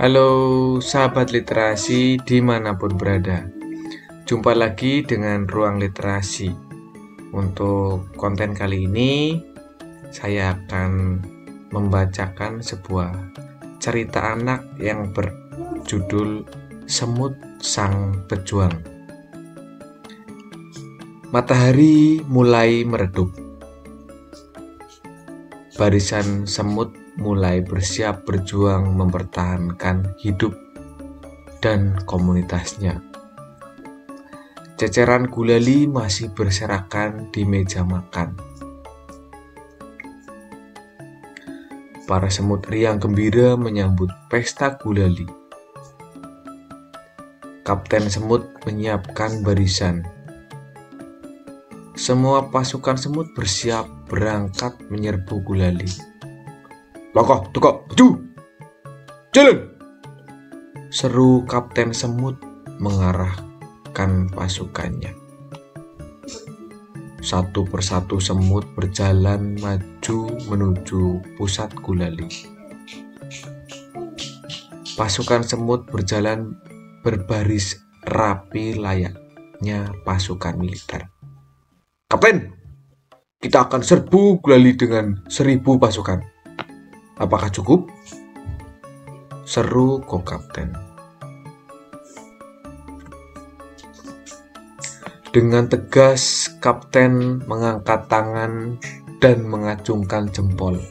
Halo sahabat literasi dimanapun berada. Jumpa lagi dengan Ruang Literasi. Untuk konten kali ini saya akan membacakan sebuah cerita anak yang berjudul Semut Sang Pejuang. Matahari mulai meredup. Barisan semut mulai bersiap berjuang mempertahankan hidup dan komunitasnya. Ceceran gulali masih berserakan di meja makan. Para semut riang gembira menyambut pesta gulali. Kapten semut menyiapkan barisan. Semua pasukan semut bersiap berangkat menyerbu gulali. Langkah tegak maju, jalan! Seru Kapten Semut mengarahkan pasukannya. Satu persatu semut berjalan maju menuju pusat gulali. Pasukan semut berjalan berbaris rapi layaknya pasukan militer. Kapten, kita akan serbu gulali dengan 1000 pasukan. Apakah cukup? Seru Kapten. Dengan tegas, Kapten mengangkat tangan dan mengacungkan jempol.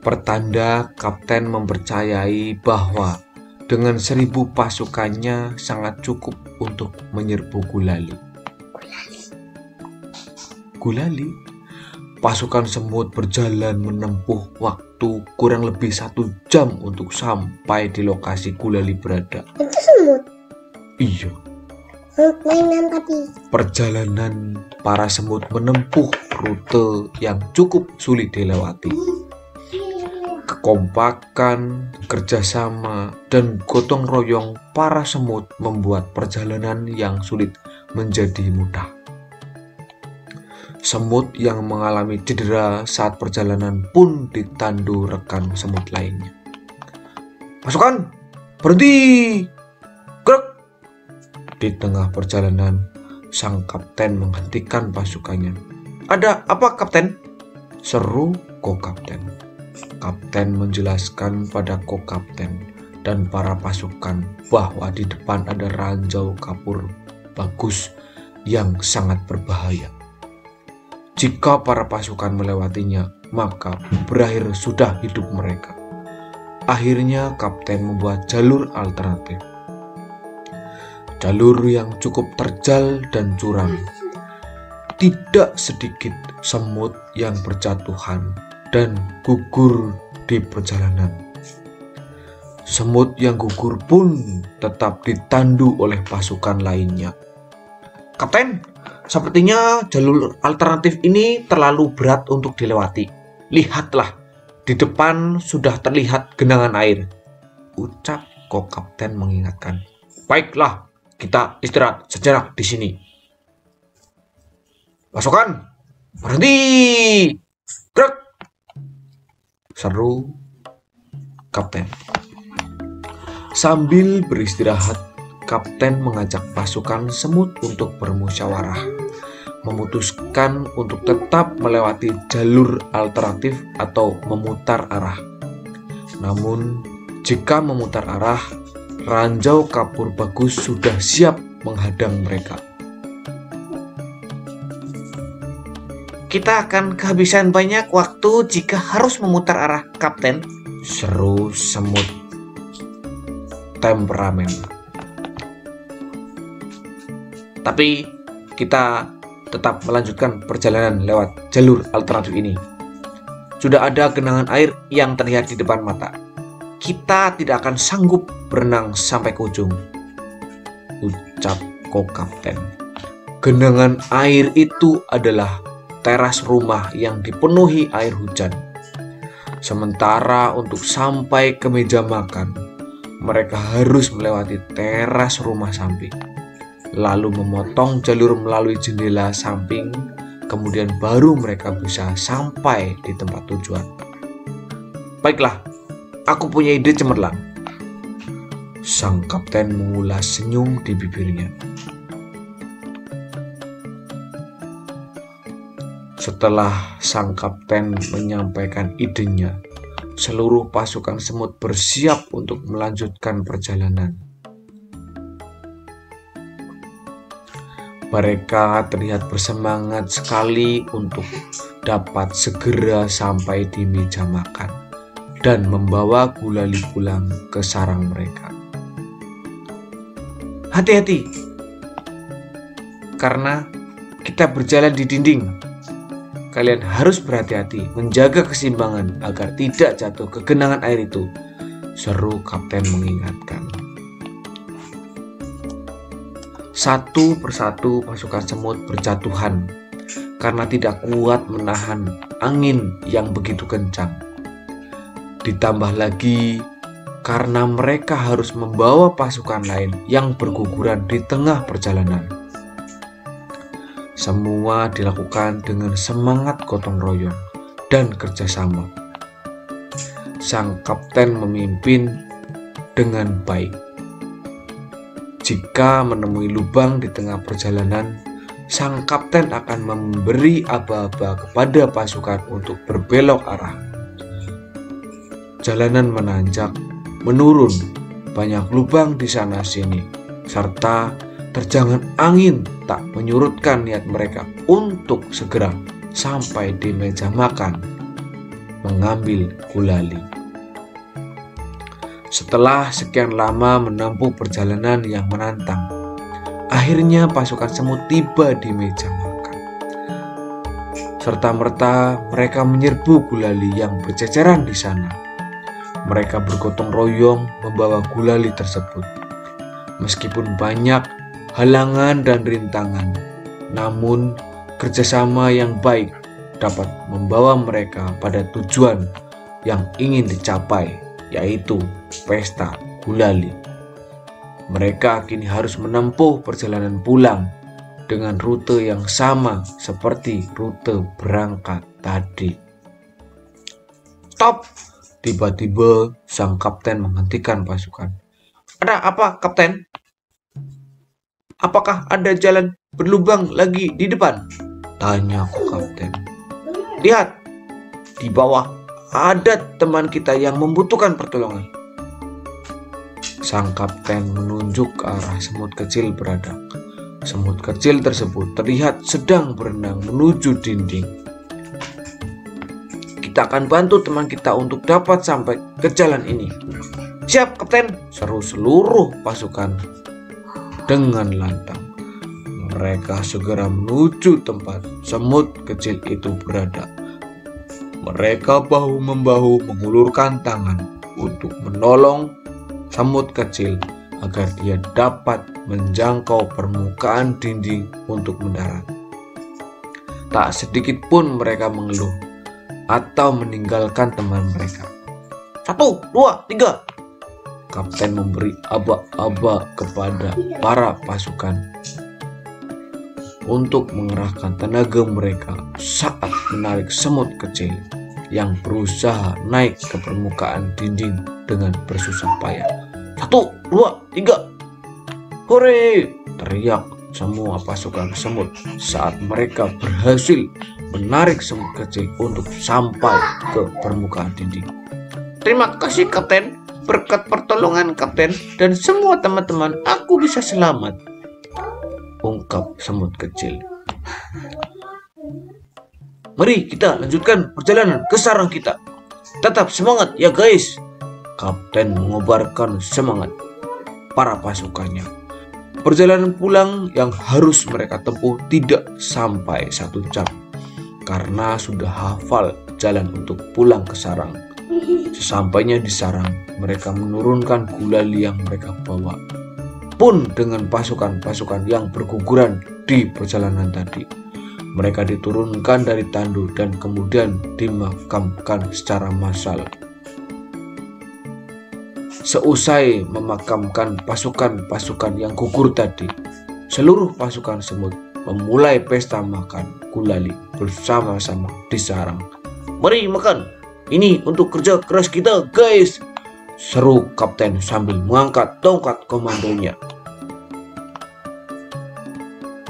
Pertanda Kapten mempercayai bahwa dengan 1000 pasukannya sangat cukup untuk menyerbu gulali. Gulali? Pasukan semut berjalan menempuh waktu kurang lebih 1 jam untuk sampai di lokasi gulali berada. Itu semut? Iya. Mainan tadi. Perjalanan para semut menempuh rute yang cukup sulit dilewati. Kekompakan, kerjasama, dan gotong royong para semut membuat perjalanan yang sulit menjadi mudah. Semut yang mengalami cedera saat perjalanan pun ditandu rekan semut lainnya. Pasukan, berhenti! Gerak! Di tengah perjalanan, sang kapten menghentikan pasukannya. Ada apa, Kapten? Seru Kapten. Kapten menjelaskan pada Kapten dan para pasukan bahwa di depan ada ranjau kapur bagus yang sangat berbahaya. Jika para pasukan melewatinya, maka berakhir sudah hidup mereka. Akhirnya Kapten membuat jalur alternatif. Jalur yang cukup terjal dan curam. Tidak sedikit semut yang berjatuhan dan gugur di perjalanan. Semut yang gugur pun tetap ditandu oleh pasukan lainnya. Kapten, sepertinya jalur alternatif ini terlalu berat untuk dilewati. Lihatlah, di depan sudah terlihat genangan air. Ucap Kapten mengingatkan. Baiklah, kita istirahat sejenak di sini. Pasukan, berhenti! Gerak! Seru Kapten. Sambil beristirahat, Kapten mengajak pasukan semut untuk bermusyawarah, memutuskan untuk tetap melewati jalur alternatif atau memutar arah. Namun, jika memutar arah, ranjau kapur bagus sudah siap menghadang mereka. Kita akan kehabisan banyak waktu jika harus memutar arah, Kapten. Seru semut temperamen. Tapi kita tetap melanjutkan perjalanan lewat jalur alternatif ini. Sudah ada genangan air yang terlihat di depan mata. Kita tidak akan sanggup berenang sampai ke ujung. Ucap Kapten. Genangan air itu adalah teras rumah yang dipenuhi air hujan. Sementara untuk sampai ke meja makan, mereka harus melewati teras rumah samping, lalu memotong jalur melalui jendela samping, kemudian baru mereka bisa sampai di tempat tujuan. Baiklah, aku punya ide cemerlang. Sang kapten mengulas senyum di bibirnya. Setelah sang kapten menyampaikan idenya, seluruh pasukan semut bersiap untuk melanjutkan perjalanan. Mereka terlihat bersemangat sekali untuk dapat segera sampai di meja makan dan membawa gulali pulang ke sarang mereka. Hati-hati, karena kita berjalan di dinding. Kalian harus berhati-hati menjaga keseimbangan agar tidak jatuh ke genangan air itu, seru kapten mengingatkan. Satu persatu pasukan semut berjatuhan karena tidak kuat menahan angin yang begitu kencang. Ditambah lagi karena mereka harus membawa pasukan lain yang berguguran di tengah perjalanan. Semua dilakukan dengan semangat gotong royong dan kerjasama. Sang kapten memimpin dengan baik. Jika menemui lubang di tengah perjalanan, sang kapten akan memberi aba-aba kepada pasukan untuk berbelok arah. Jalanan menanjak, menurun, banyak lubang di sana-sini, serta terjangan angin tak menyurutkan niat mereka untuk segera sampai di meja makan, mengambil gulali. Setelah sekian lama menempuh perjalanan yang menantang, akhirnya pasukan semut tiba di meja makan. Serta-merta mereka menyerbu gulali yang berceceran di sana. Mereka bergotong royong membawa gulali tersebut. Meskipun banyak halangan dan rintangan, namun kerjasama yang baik dapat membawa mereka pada tujuan yang ingin dicapai, yaitu pesta gulali. Mereka kini harus menempuh perjalanan pulang dengan rute yang sama seperti rute berangkat tadi. Stop! Tiba-tiba sang kapten menghentikan pasukan. Ada apa, kapten? Apakah ada jalan berlubang lagi di depan? Tanya kapten. Lihat, di bawah ada teman kita yang membutuhkan pertolongan. Sang kapten menunjuk ke arah semut kecil beradak. Semut kecil tersebut terlihat sedang berenang menuju dinding. Kita akan bantu teman kita untuk dapat sampai ke jalan ini. Siap, kapten, seru seluruh pasukan dengan lantang. Mereka segera menuju tempat semut kecil itu berada. Mereka bahu-membahu mengulurkan tangan untuk menolong semut kecil agar dia dapat menjangkau permukaan dinding untuk mendarat. Tak sedikit pun mereka mengeluh atau meninggalkan teman mereka. 1, 2, 3. Kapten memberi aba-aba kepada para pasukan untuk mengerahkan tenaga mereka saat menarik semut kecil yang berusaha naik ke permukaan dinding dengan bersusah payah. 1, 2, 3. Hore! Teriak semua pasukan semut saat mereka berhasil menarik semut kecil untuk sampai ke permukaan dinding. Terima kasih, kapten. Berkat pertolongan kapten dan semua teman-teman, aku bisa selamat, ungkap semut kecil. Mari kita lanjutkan perjalanan ke sarang kita. Tetap semangat ya guys. Kapten mengobarkan semangat para pasukannya. Perjalanan pulang yang harus mereka tempuh tidak sampai 1 jam karena sudah hafal jalan untuk pulang ke sarang. Sesampainya di sarang, mereka menurunkan gulali yang mereka bawa. Pun dengan pasukan-pasukan yang berguguran di perjalanan tadi, mereka diturunkan dari tandu dan kemudian dimakamkan secara massal. Seusai memakamkan pasukan-pasukan yang gugur tadi, seluruh pasukan semut memulai pesta makan gulali bersama-sama di sarang. Mari makan, ini untuk kerja keras kita guys. seru kapten sambil mengangkat tongkat komandonya.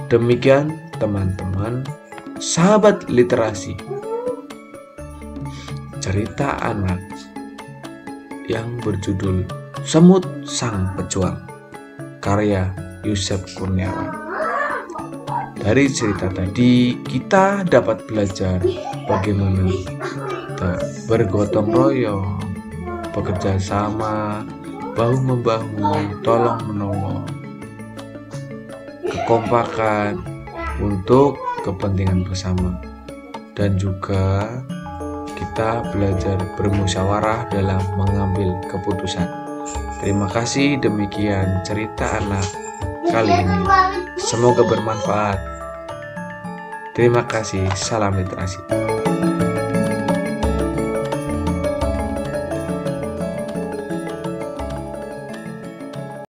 Demikian teman-teman, sahabat literasi, cerita anak yang berjudul Semut Sang Pejuang, karya Yusef Kurniawan. Dari cerita tadi kita dapat belajar bagaimana kita bergotong royong, bekerja sama, bahu-membahu, tolong menolong, kekompakan untuk kepentingan bersama, dan juga kita belajar bermusyawarah dalam mengambil keputusan. Terima kasih, demikian cerita anak kali ini. Semoga bermanfaat. Terima kasih, salam literasi.